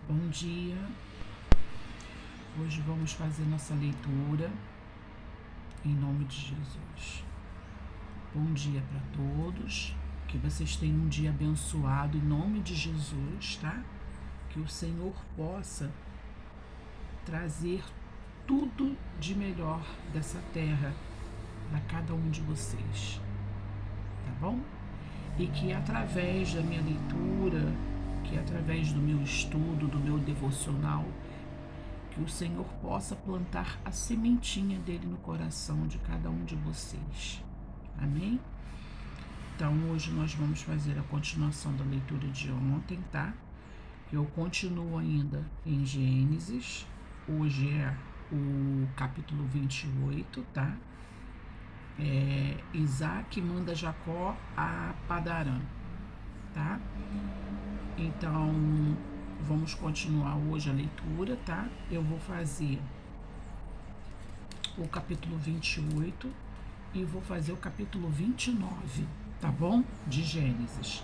Bom dia, hoje vamos fazer nossa leitura em nome de Jesus. Bom dia para todos, que vocês tenham um dia abençoado em nome de Jesus, tá? Que o Senhor possa trazer tudo de melhor dessa terra para cada um de vocês, tá bom? E que através da minha leitura, que através do meu estudo, do meu devocional, que o Senhor possa plantar a sementinha dele no coração de cada um de vocês. Amém? Então hoje nós vamos fazer a continuação da leitura de ontem, tá? Eu continuo ainda em Gênesis. Hoje é o capítulo 28, tá? Isaac manda Jacó a Padarã, tá? Então, vamos continuar hoje a leitura, tá? Eu vou fazer o capítulo 28 e vou fazer o capítulo 29, tá bom? De Gênesis.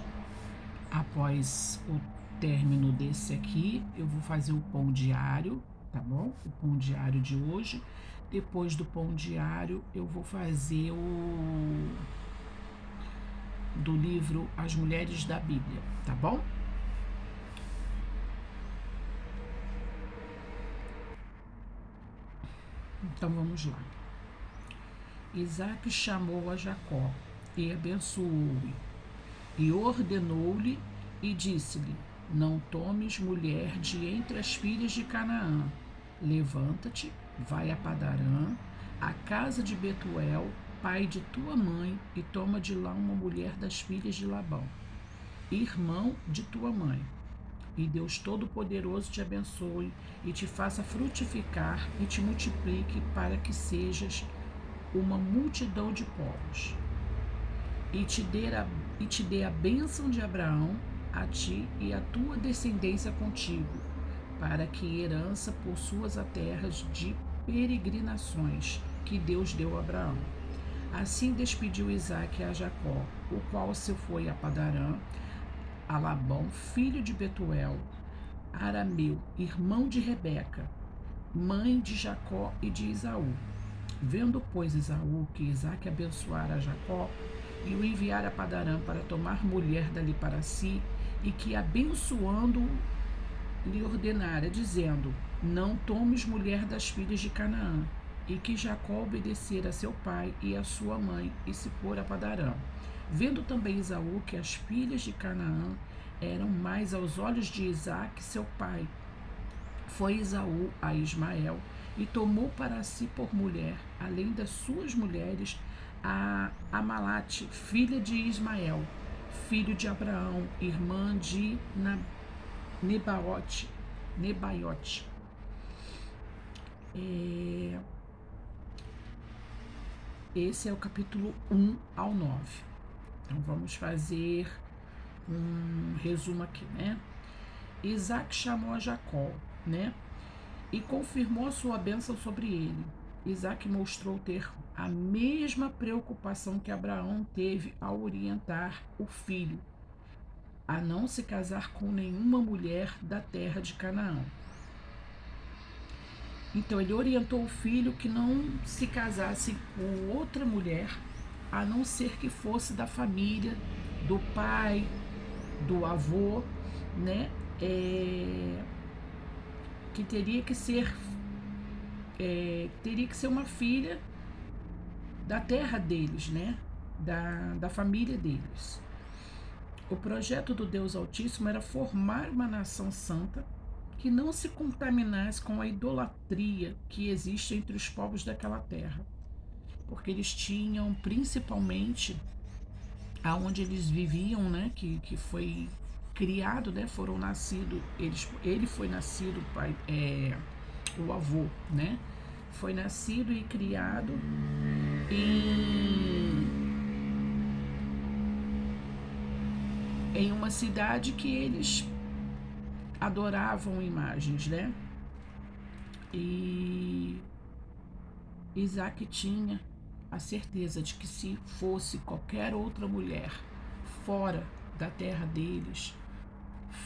Após o término desse aqui, eu vou fazer o pão diário, tá bom? O pão diário de hoje. Depois do pão diário, eu vou fazer do livro As Mulheres da Bíblia, tá bom? Então vamos lá. Isaac chamou a Jacó e abençoou-o, e ordenou-lhe e disse-lhe: Não tomes mulher de entre as filhas de Canaã. Levanta-te, vai a Padarã, à casa de Betuel, pai de tua mãe, e toma de lá uma mulher das filhas de Labão, irmão de tua mãe. E Deus Todo-Poderoso te abençoe e te faça frutificar e te multiplique para que sejas uma multidão de povos. E te dê a bênção de Abraão a ti e a tua descendência contigo, para que herança possuas a terras de peregrinações que Deus deu a Abraão. Assim despediu Isaque a Jacó, o qual se foi a Padarã, a Labão, filho de Betuel, arameu, irmão de Rebeca, mãe de Jacó e de Esaú. Vendo, pois, Esaú que Isaque abençoara a Jacó e o enviara a Padarã para tomar mulher dali para si, e que abençoando lhe ordenara, dizendo: Não tomes mulher das filhas de Canaã, e que Jacó obedecera a seu pai e a sua mãe, e se pôr a Padarã. Vendo também Esaú que as filhas de Canaã eram mais aos olhos de Isaque, seu pai, foi Esaú a Ismael e tomou para si por mulher, além das suas mulheres, a Amalate, filha de Ismael, filho de Abraão, irmã de Nebaiote. Esse é o capítulo 1 ao 9. Então vamos fazer um resumo aqui, né? Isaac chamou a Jacó, né? E confirmou a sua bênção sobre ele. Isaac mostrou ter a mesma preocupação que Abraão teve ao orientar o filho a não se casar com nenhuma mulher da terra de Canaã. Então ele orientou o filho que não se casasse com outra mulher, a não ser que fosse da família, do pai, do avô, né? Que teria que ser uma filha da terra deles, né? Da família deles. O projeto do Deus Altíssimo era formar uma nação santa que não se contaminasse com a idolatria que existe entre os povos daquela terra, porque eles tinham, principalmente aonde eles viviam, né, que foi criado, né, foram nascidos, ele foi nascido, pai, o avô, né, foi nascido e criado em uma cidade que eles adoravam imagens, né? E Isaac tinha a certeza de que se fosse qualquer outra mulher fora da terra deles,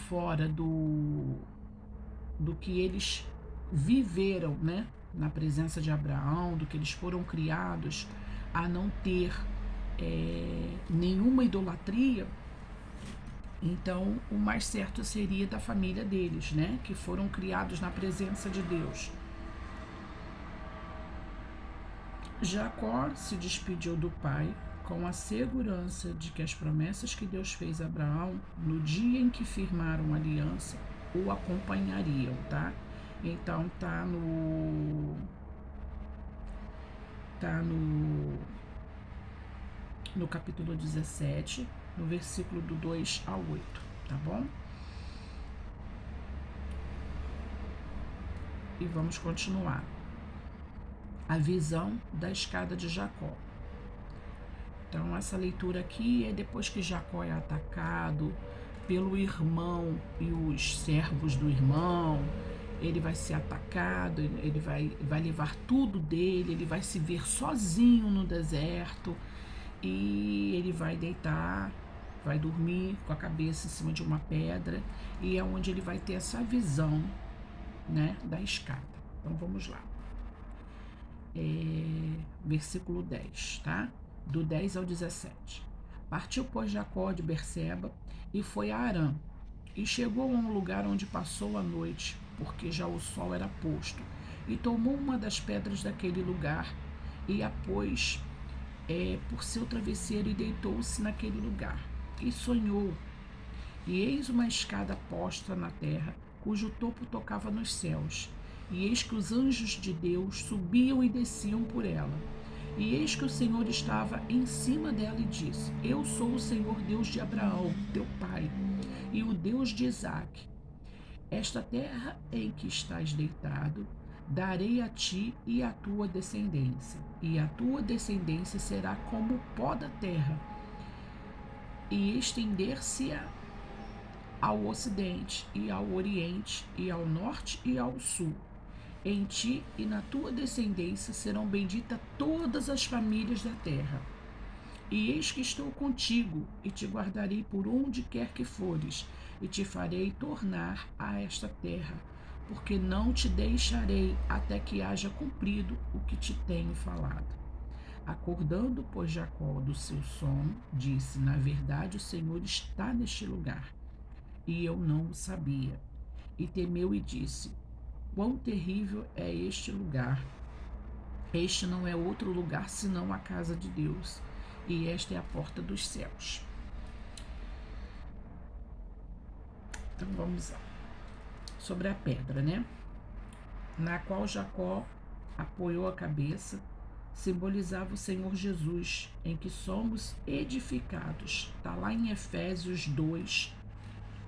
fora do que eles viveram, né, na presença de Abraão, do que eles foram criados a não ter nenhuma idolatria, então o mais certo seria da família deles, né, que foram criados na presença de Deus. Jacó se despediu do pai com a segurança de que as promessas que Deus fez a Abraão no dia em que firmaram a aliança o acompanhariam, tá? Então no capítulo 17, no versículo do 2 ao 8, tá bom? E vamos continuar. A visão da escada de Jacó. Então, essa leitura aqui é depois que Jacó é atacado pelo irmão e os servos do irmão. Ele vai ser atacado, ele vai levar tudo dele, ele vai se ver sozinho no deserto e ele vai deitar, vai dormir com a cabeça em cima de uma pedra, e é onde ele vai ter essa visão, né, da escada. Então, vamos lá. Versículo 10, tá? Do 10 ao 17. Partiu, pois, Jacó de Berseba e foi a Harã, e chegou a um lugar onde passou a noite, porque já o sol era posto, e tomou uma das pedras daquele lugar e a pôs por seu travesseiro e deitou-se naquele lugar. E sonhou, e eis uma escada posta na terra, cujo topo tocava nos céus, e eis que os anjos de Deus subiam e desciam por ela. E eis que o Senhor estava em cima dela e disse: Eu sou o Senhor Deus de Abraão, teu pai, e o Deus de Isaque. Esta terra em que estás deitado, darei a ti e à tua descendência, e a tua descendência será como o pó da terra, e estender-se-á ao ocidente, e ao oriente, e ao norte, e ao sul. Em ti e na tua descendência serão benditas todas as famílias da terra. E eis que estou contigo, e te guardarei por onde quer que fores, e te farei tornar a esta terra, porque não te deixarei até que haja cumprido o que te tenho falado. Acordando, pois, Jacó do seu sono, disse: Na verdade, o Senhor está neste lugar, e eu não o sabia. E temeu e disse: Quão terrível é este lugar! Este não é outro lugar senão a casa de Deus, e esta é a porta dos céus. Então vamos lá. Sobre a pedra, né? Na qual Jacó apoiou a cabeça, simbolizava o Senhor Jesus, em que somos edificados. Está lá em Efésios 2,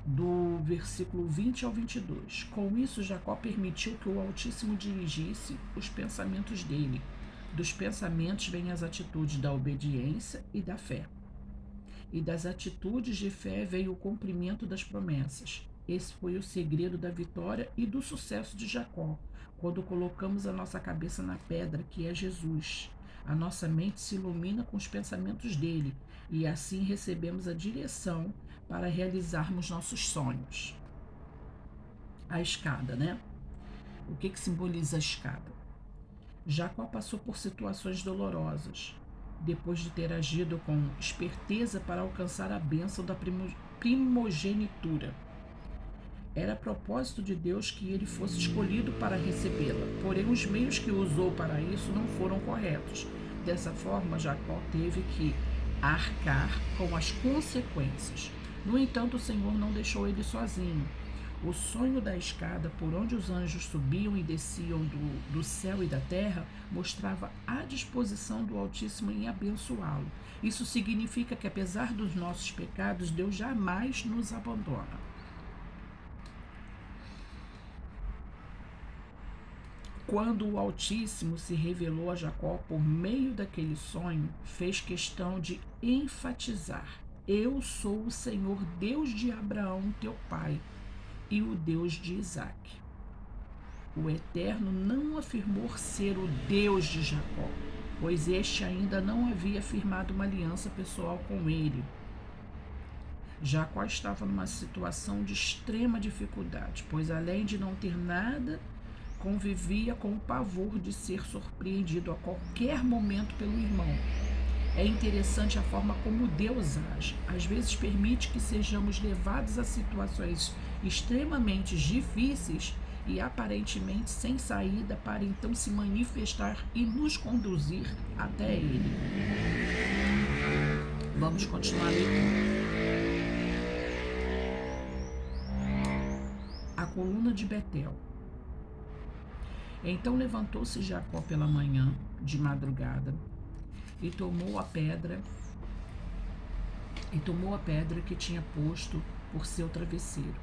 do versículo 20 ao 22. Com isso, Jacó permitiu que o Altíssimo dirigisse os pensamentos dele. Dos pensamentos vêm as atitudes da obediência e da fé. E das atitudes de fé veio o cumprimento das promessas. Esse foi o segredo da vitória e do sucesso de Jacó, quando colocamos a nossa cabeça na pedra, que é Jesus. A nossa mente se ilumina com os pensamentos dele, e assim recebemos a direção para realizarmos nossos sonhos. A escada, né? O que simboliza a escada? Jacó passou por situações dolorosas, depois de ter agido com esperteza para alcançar a bênção da primogenitura. Era propósito de Deus que ele fosse escolhido para recebê-la, porém os meios que usou para isso não foram corretos. Dessa forma, Jacó teve que arcar com as consequências. No entanto, o Senhor não deixou ele sozinho. O sonho da escada por onde os anjos subiam e desciam do céu e da terra mostrava a disposição do Altíssimo em abençoá-lo. Isso significa que, apesar dos nossos pecados, Deus jamais nos abandona. Quando o Altíssimo se revelou a Jacó por meio daquele sonho, fez questão de enfatizar: Eu sou o Senhor Deus de Abraão, teu pai, e o Deus de Isaque. O Eterno não afirmou ser o Deus de Jacó, pois este ainda não havia firmado uma aliança pessoal com ele. Jacó estava numa situação de extrema dificuldade, pois além de não ter nada, convivia com o pavor de ser surpreendido a qualquer momento pelo irmão. É interessante a forma como Deus age. Às vezes permite que sejamos levados a situações extremamente difíceis e aparentemente sem saída para então se manifestar e nos conduzir até Ele. Vamos continuar a leitura. A coluna de Betel. Então levantou-se Jacó pela manhã, de madrugada, e tomou a pedra que tinha posto por seu travesseiro,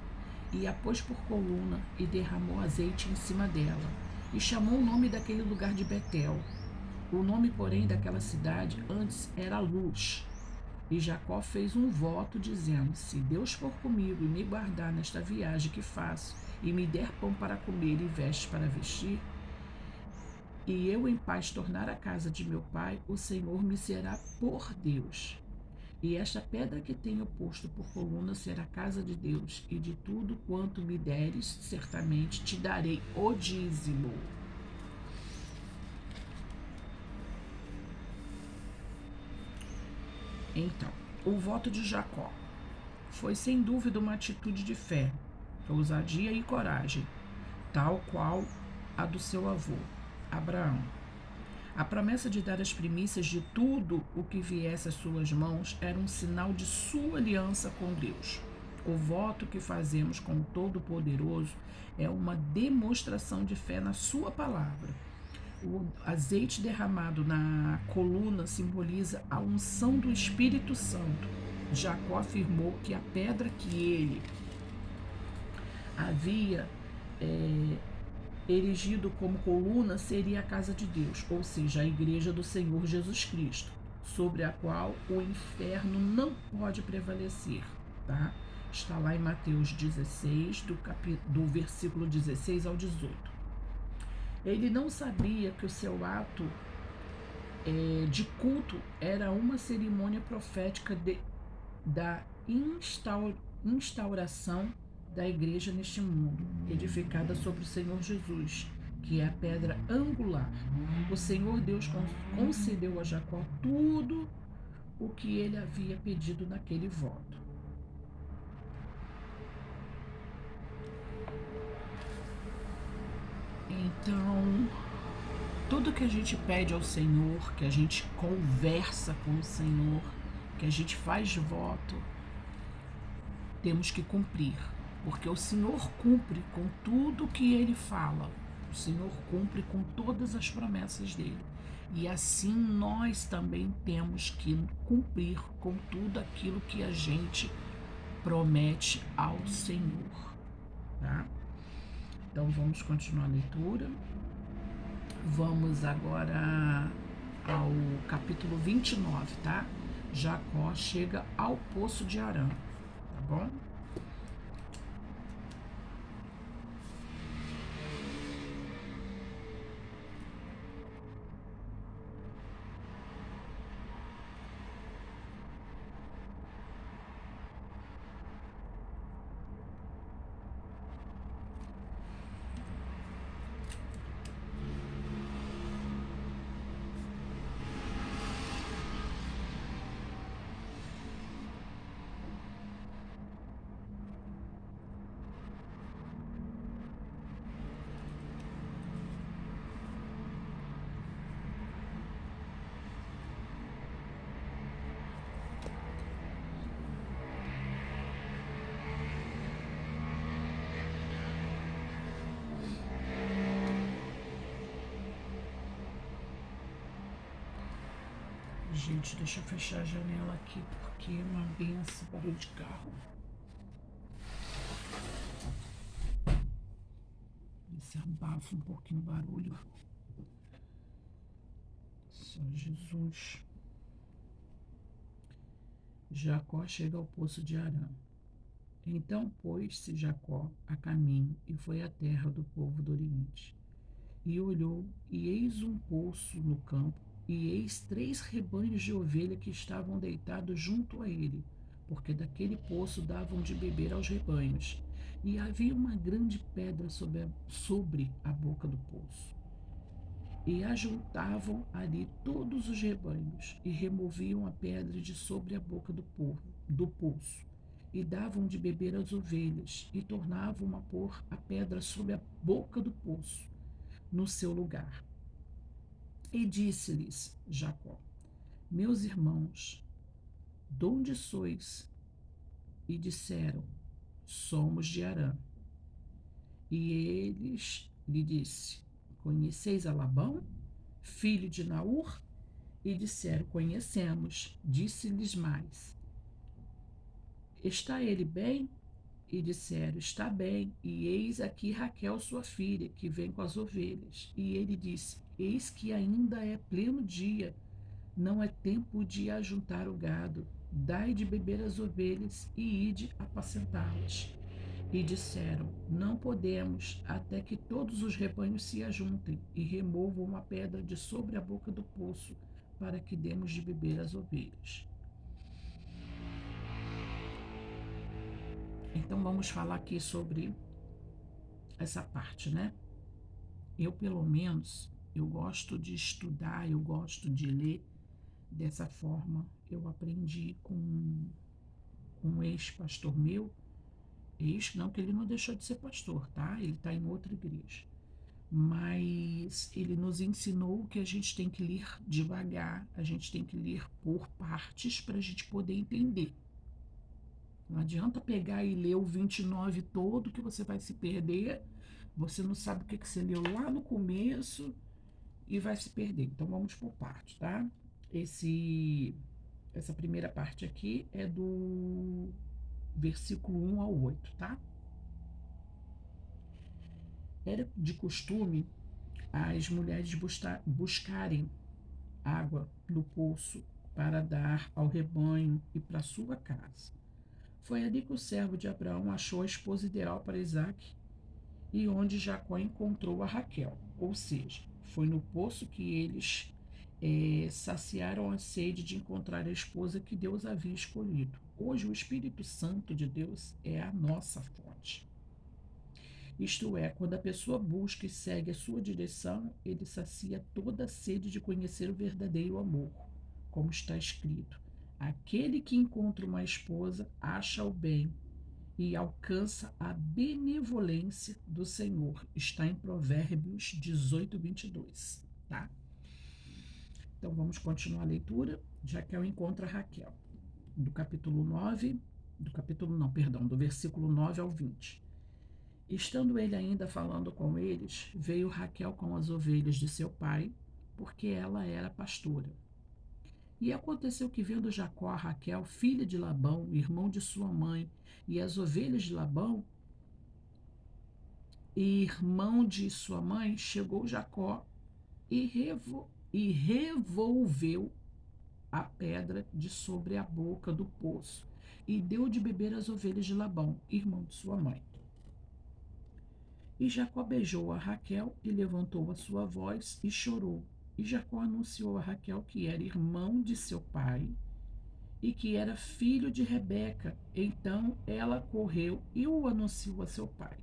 e a pôs por coluna, e derramou azeite em cima dela, e chamou o nome daquele lugar de Betel. O nome, porém, daquela cidade antes era Luz. E Jacó fez um voto, dizendo: se Deus for comigo e me guardar nesta viagem que faço, e me der pão para comer e vestes para vestir, e eu em paz tornar a casa de meu pai, o Senhor me será por Deus. E esta pedra que tenho posto por coluna será a casa de Deus, e de tudo quanto me deres, certamente te darei o dízimo. Então, o voto de Jacó foi sem dúvida uma atitude de fé, ousadia e coragem, tal qual a do seu avô, Abraão. A promessa de dar as primícias de tudo o que viesse às suas mãos era um sinal de sua aliança com Deus. O voto que fazemos com o Todo-Poderoso é uma demonstração de fé na sua palavra. O azeite derramado na coluna simboliza a unção do Espírito Santo. Jacó afirmou que a pedra que ele havia erigido como coluna seria a casa de Deus, ou seja, a igreja do Senhor Jesus Cristo, sobre a qual o inferno não pode prevalecer, tá? Está lá em Mateus 16, do versículo 16 ao 18. Ele não sabia que o seu ato de culto era uma cerimônia profética da instauração da igreja neste mundo, edificada sobre o Senhor Jesus, que é a pedra angular. O Senhor Deus concedeu a Jacó tudo o que ele havia pedido naquele voto. Então, tudo que a gente pede ao Senhor, que a gente conversa com o Senhor, que a gente faz voto, temos que cumprir, porque o Senhor cumpre com tudo que Ele fala. O Senhor cumpre com todas as promessas dele. E assim nós também temos que cumprir com tudo aquilo que a gente promete ao Senhor, tá? Então vamos continuar a leitura. Vamos agora ao capítulo 29, tá? Jacó chega ao poço de Harã, tá bom? Gente, deixa eu fechar a janela aqui, porque é uma benção, barulho de carro. Esse abafa um pouquinho o barulho. Só Jesus. Jacó chega ao poço de Harã. Então pôs-se Jacó a caminho e foi à terra do povo do Oriente. E olhou, e eis um poço no campo, e eis 3 rebanhos de ovelha que estavam deitados junto a ele, porque daquele poço davam de beber aos rebanhos. E havia uma grande pedra sobre a boca do poço. E ajuntavam ali todos os rebanhos, e removiam a pedra de sobre a boca do poço, e davam de beber às ovelhas, e tornavam a pôr a pedra sobre a boca do poço, no seu lugar. E disse-lhes Jacó: Meus irmãos, de onde sois? E disseram: Somos de Harã. E eles lhe disse: Conheceis a Labão, filho de Naor? E disseram: Conhecemos. Disse-lhes mais: Está ele bem? E disseram: Está bem. E eis aqui Raquel, sua filha, que vem com as ovelhas. E ele disse: Eis que ainda é pleno dia, não é tempo de ajuntar o gado. Dai de beber às ovelhas e ide apacentá-las. E disseram: Não podemos, até que todos os rebanhos se ajuntem e removam a pedra de sobre a boca do poço, para que demos de beber às ovelhas. Então vamos falar aqui sobre essa parte, né? Eu, pelo menos, eu gosto de estudar, eu gosto de ler dessa forma. Eu aprendi com um ex-pastor meu, ex, não que ele não deixou de ser pastor, tá? Ele está em outra igreja. Mas ele nos ensinou que a gente tem que ler devagar, a gente tem que ler por partes para a gente poder entender. Não adianta pegar e ler o 29 todo, que você vai se perder, você não sabe o que você leu lá no começo e vai se perder. Então vamos por partes, tá? Essa primeira parte aqui é do versículo 1 ao 8, tá? Era de costume as mulheres buscarem água no poço para dar ao rebanho e para sua casa. Foi ali que o servo de Abraão achou a esposa ideal para Isaque e onde Jacó encontrou a Raquel. Ou seja, foi no poço que eles saciaram a sede de encontrar a esposa que Deus havia escolhido. Hoje, o Espírito Santo de Deus é a nossa fonte. Isto é, quando a pessoa busca e segue a sua direção, ele sacia toda a sede de conhecer o verdadeiro amor, como está escrito: aquele que encontra uma esposa acha o bem e alcança a benevolência do Senhor. Está em Provérbios 18, 22, tá? Então vamos continuar a leitura. Jaquel encontra Raquel, do capítulo 9, do versículo 9 ao 20. Estando ele ainda falando com eles, veio Raquel com as ovelhas de seu pai, porque ela era pastora. E aconteceu que, vendo Jacó a Raquel, filha de Labão, irmão de sua mãe, e as ovelhas de Labão, irmão de sua mãe, chegou Jacó e revolveu a pedra de sobre a boca do poço, e deu de beber às ovelhas de Labão, irmão de sua mãe. E Jacó beijou a Raquel e levantou a sua voz e chorou. E Jacó anunciou a Raquel que era irmão de seu pai e que era filho de Rebeca. Então ela correu e o anunciou a seu pai.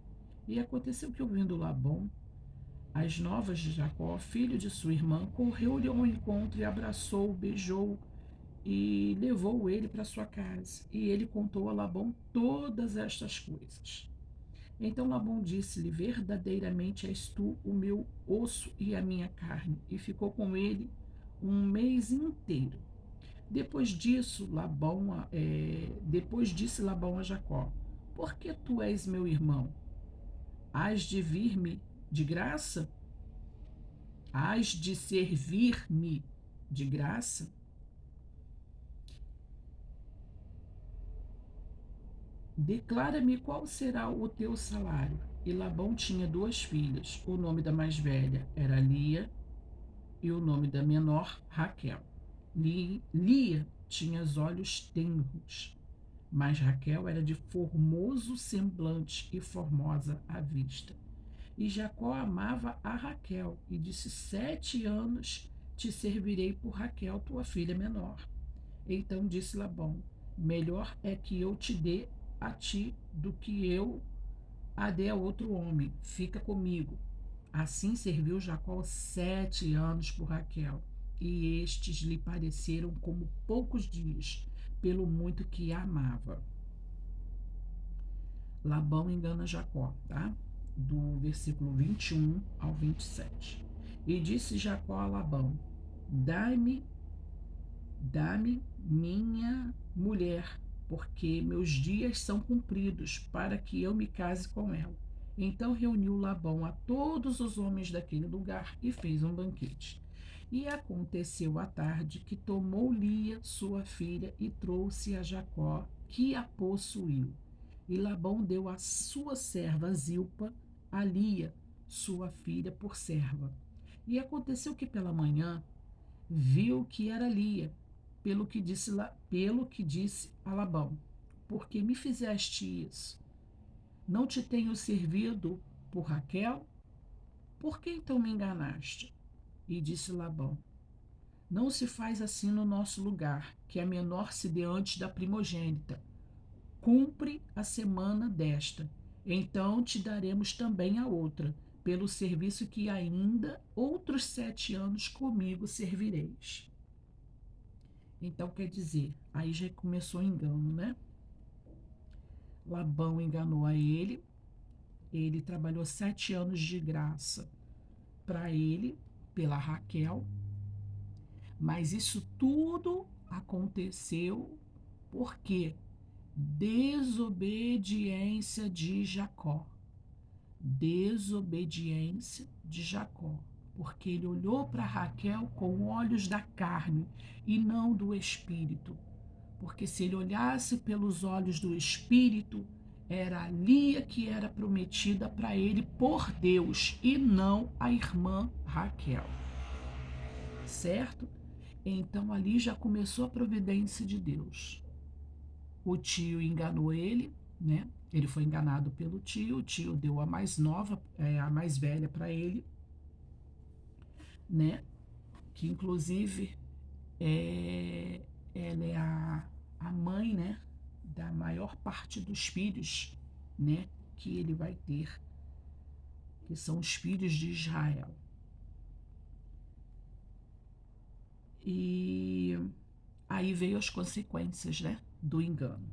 E aconteceu que, ouvindo Labão as novas de Jacó, filho de sua irmã, correu-lhe ao encontro e abraçou, beijou e levou ele para sua casa. E ele contou a Labão todas estas coisas. Então Labão disse-lhe: verdadeiramente és tu o meu osso e a minha carne. E ficou com ele um mês inteiro. Depois disse Labão a Jacó: por que tu és meu irmão? Hás de vir-me de graça? Hás de servir-me de graça? Declara-me qual será o teu salário. E Labão tinha duas filhas. O nome da mais velha era Lia e o nome da menor, Raquel. Lia tinha os olhos tenros, mas Raquel era de formoso semblante e formosa à vista. E Jacó amava a Raquel e disse: 7 anos te servirei por Raquel, tua filha menor. Então disse Labão: Melhor é que eu te dê a ti do que eu a dê a outro homem. Fica comigo. Assim serviu Jacó 7 anos por Raquel, e estes lhe pareceram como poucos dias, pelo muito que a amava. Labão engana Jacó, tá? Do versículo 21 ao 27. E disse Jacó a Labão: Dá-me, dá-me minha mulher, porque meus dias são cumpridos, para que eu me case com ela. Então reuniu Labão a todos os homens daquele lugar e fez um banquete. E aconteceu à tarde que tomou Lia, sua filha, e trouxe a Jacó, que a possuiu. E Labão deu a sua serva Zilpa a Lia, sua filha, por serva. E aconteceu que pela manhã viu que era Lia, pelo que disse a Labão: Por que me fizeste isso? Não te tenho servido por Raquel? Por que então me enganaste? E disse Labão: Não se faz assim no nosso lugar, que a menor se dê antes da primogênita. Cumpre a semana desta, então te daremos também a outra, pelo serviço que ainda outros 7 anos comigo servireis. Então quer dizer, aí já começou o engano, né? Labão enganou a ele, ele trabalhou 7 anos de graça para ele, pela Raquel, mas isso tudo aconteceu porque desobediência de Jacó. Desobediência de Jacó, porque ele olhou para Raquel com olhos da carne e não do espírito. Porque se ele olhasse pelos olhos do espírito, era a Lia que era prometida para ele por Deus e não a irmã Raquel. Certo? Então ali já começou a providência de Deus. O tio enganou ele, né? Ele foi enganado pelo tio, o tio deu a mais nova, a mais velha para ele, né? Que inclusive ela é a mãe, né? Da maior parte dos filhos, né? Que ele vai ter, que são os filhos de Israel. E aí veio as consequências, né? Do engano.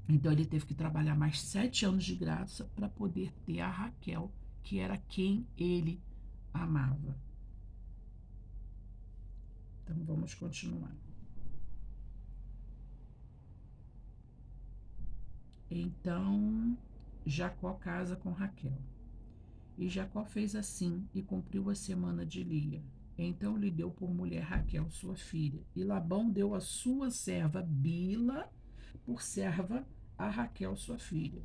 Então ele teve que trabalhar mais 7 anos de graça para poder ter a Raquel, que era quem ele amava. Então vamos continuar. Então Jacó casa com Raquel. E Jacó fez assim e cumpriu a semana de Lia. Então lhe deu por mulher Raquel, sua filha. E Labão deu a sua serva Bila por serva a Raquel, sua filha.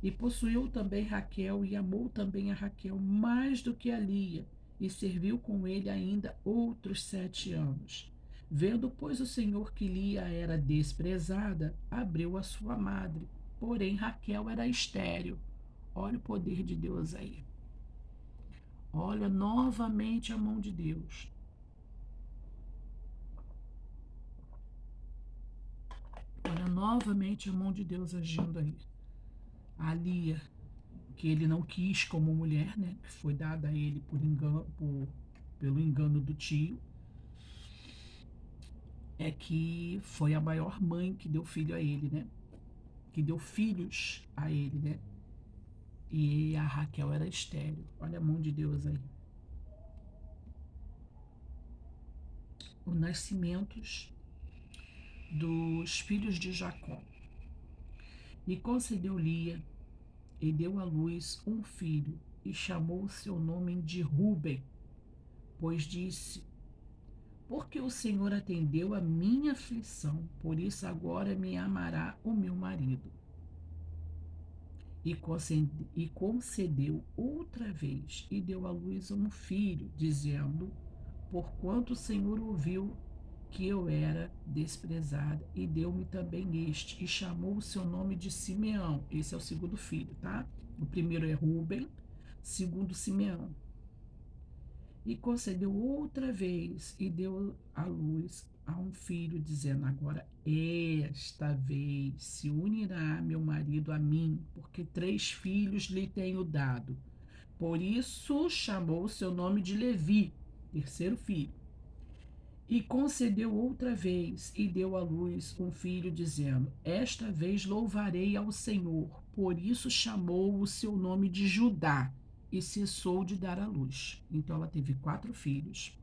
E possuiu também Raquel e amou também a Raquel mais do que a Lia, e serviu com ele ainda outros 7 anos. Vendo, pois, o Senhor que Lia era desprezada, abriu a sua madre. Porém, Raquel era estéril. Olha o poder de Deus aí. Olha novamente a mão de Deus. Olha novamente a mão de Deus agindo aí. A Lia, que ele não quis como mulher, né? Que foi dada a ele pelo engano do tio, é que foi a maior mãe que deu filho a ele, né? Que deu filhos a ele, né? E a Raquel era estéril. Olha a mão de Deus aí. Os nascimentos dos filhos de Jacó. E concedeu Lia e deu à luz um filho e chamou o seu nome de Ruben, pois disse: Porque o Senhor atendeu a minha aflição, por isso agora me amará o meu marido. E concedeu outra vez, e deu à luz um filho, dizendo: Porquanto o Senhor ouviu que eu era desprezada, e deu-me também este, e chamou o seu nome de Simeão. Esse é o segundo filho, tá? O primeiro é Ruben, segundo Simeão. E concedeu outra vez, e deu à luz a um filho, dizendo: agora, esta vez se unirá meu marido a mim, porque 3 filhos lhe tenho dado. Por isso chamou o seu nome de Levi, terceiro filho. E concedeu outra vez, e deu à luz um filho, dizendo: esta vez louvarei ao Senhor. Por isso chamou o seu nome de Judá, e cessou de dar à luz. Então ela teve 4 filhos,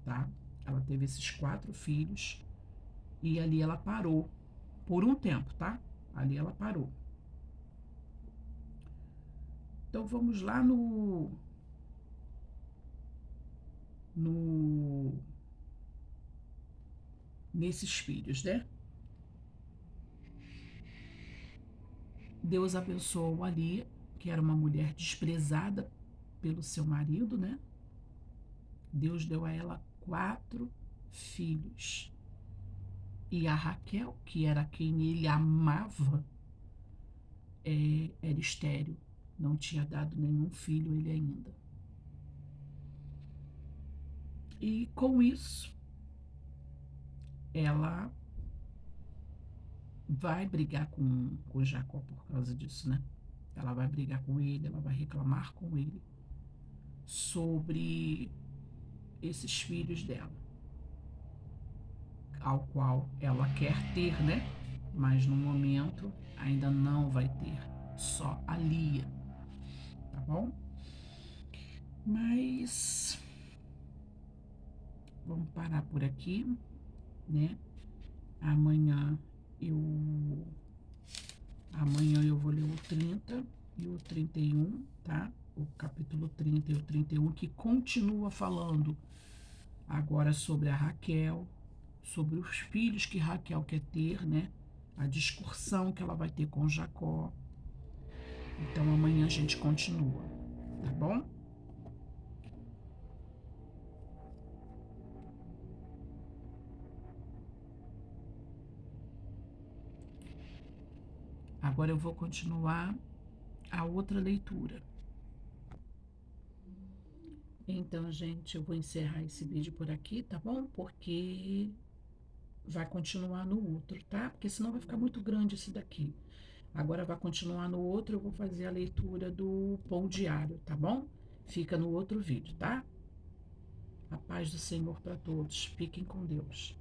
tá? Ela teve esses 4 filhos, e ali ela parou, por um tempo, tá? Ali ela parou. Então vamos lá no nesses filhos, né? Deus abençoou ali, que era uma mulher desprezada pelo seu marido, né? Deus deu a ela 4 filhos. E a Raquel, que era quem ele amava, era estéril. Não tinha dado nenhum filho ele ainda. E com isso, ela vai brigar com Jacó por causa disso, né? Ela vai brigar com ele, ela vai reclamar com ele sobre esses filhos dela, ao qual ela quer ter, né? Mas no momento ainda não vai ter, só a Lia, tá bom? Mas vamos parar por aqui, né? Amanhã eu Amanhã eu vou ler o 30 e o 31, tá? O capítulo 30 e o 31, que continua falando agora sobre a Raquel, sobre os filhos que Raquel quer ter, né? A discussão que ela vai ter com Jacó. Então amanhã a gente continua, tá bom? Agora eu vou continuar a outra leitura. Então, gente, eu vou encerrar esse vídeo por aqui, tá bom? Porque vai continuar no outro, tá? Porque senão vai ficar muito grande esse daqui. Agora vai continuar no outro, eu vou fazer a leitura do pão diário, tá bom? Fica no outro vídeo, tá? A paz do Senhor para todos. Fiquem com Deus.